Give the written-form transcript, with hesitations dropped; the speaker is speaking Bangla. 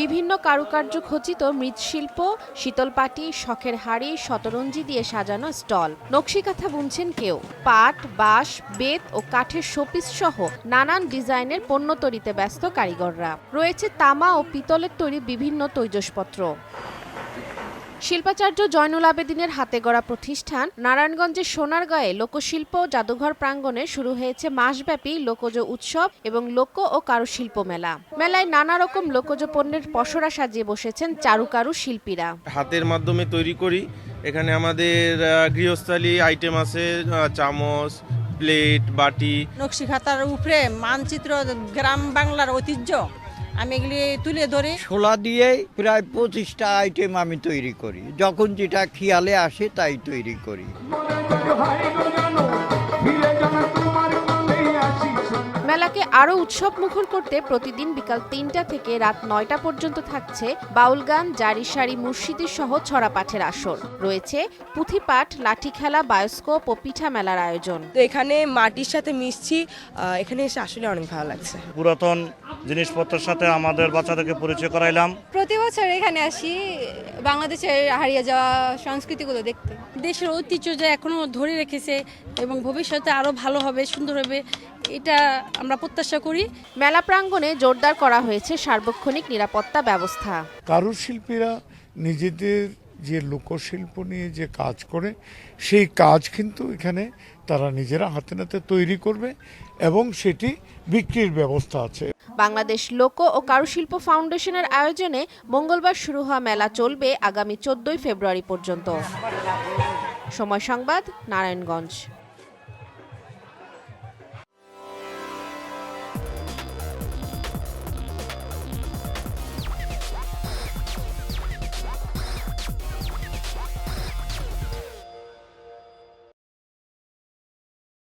বিভিন্ন কারুকার্য খচিত মৃৎশিল্প, শীতলপাটি, শখের হাড়ি, শতরঞ্জি দিয়ে সাজানো স্টল। নকশিকাঁথা বুনছেন কেউ। পাট, বাঁশ, বেত ও কাঠের শোপিস সহ নানান ডিজাইনের পণ্য তৈরিতে ব্যস্ত কারিগররা। রয়েছে তামা ও পিতলের তৈরি বিভিন্ন তৈজসপত্র। শিল্পাচার্য জয়নুল আবেদিনের হাতে গড়া প্রতিষ্ঠান নারায়ণগঞ্জের সোনারগাঁয়ে লোকশিল্প জাদুঘর প্রাঙ্গণে শুরু হয়েছে মাসব্যাপী লোকজ উৎসব এবং লোক ও কারুশিল্প মেলা। মেলায় নানা রকম লোকজ পণ্যের পসরা সাজিয়ে বসেছেন চারুকারু শিল্পীরা। হাতের মাধ্যমে তৈরি করি। এখানে আমাদের গৃহস্থালী আইটেম আছে, চামচ, প্লেট, বাটি। নকশিকাঁথার উপরে মানচিত্র, গ্রাম বাংলার ঐতিহ্য আমি এগুলি তুলে ধরি। শোলা দিয়ে প্রায় 25টা আইটেম আমি তৈরি করি। যখন যেটা খেয়ালে আসে তাই তৈরি করি। মেলাকে আরও উৎসব মুখর করতে প্রতিদিন বিকাল ৩টা থেকে রাত ৯টা পর্যন্ত থাকছে বাউল গান, জারি সারি, মুর্শিদি সহ ছড়া পাঠের আসর। রয়েছে পুঁথিপাঠ, লাঠি খেলা, বায়োস্কোপ ও পিঠা মেলার আয়োজন। তো এখানে মাটির সাথে মিশছি, এখানে এসে আসলে অনেক ভালো লাগছে। পুরাতন জিনিসপত্রের সাথে আমাদের বাচ্চাদেরকে পরিচয় করাইলাম। প্রতি বছর এখানে আসি বাংলাদেশের হারিয়ে যাওয়া সংস্কৃতিগুলো দেখতে। দেশের ঐতিহ্য যা এখনো ধরে রেখেছে এবং ভবিষ্যতে আরো ভালো হবে, সুন্দর হবে, এটা আমরা প্রত্যাশা করি। মেলা প্রাঙ্গণে জোরদার করা হয়েছে সার্বক্ষণিক নিরাপত্তা ব্যবস্থা। কারুশিল্পীরা নিজেদের যে লোকশিল্প নিয়ে যে কাজ করে সেই কাজ কিন্তু এখানে তারা নিজেরা হাতে নাতে তৈরি করবে এবং সেটি বিক্রির ব্যবস্থা আছে। বাংলাদেশ লোক ও কারুশিল্প ফাউন্ডেশনের আয়োজনে মঙ্গলবার শুরু হওয়া মেলা চলবে আগামী 14 ফেব্রুয়ারি পর্যন্ত। সময় সংবাদ, নারায়ণগঞ্জ।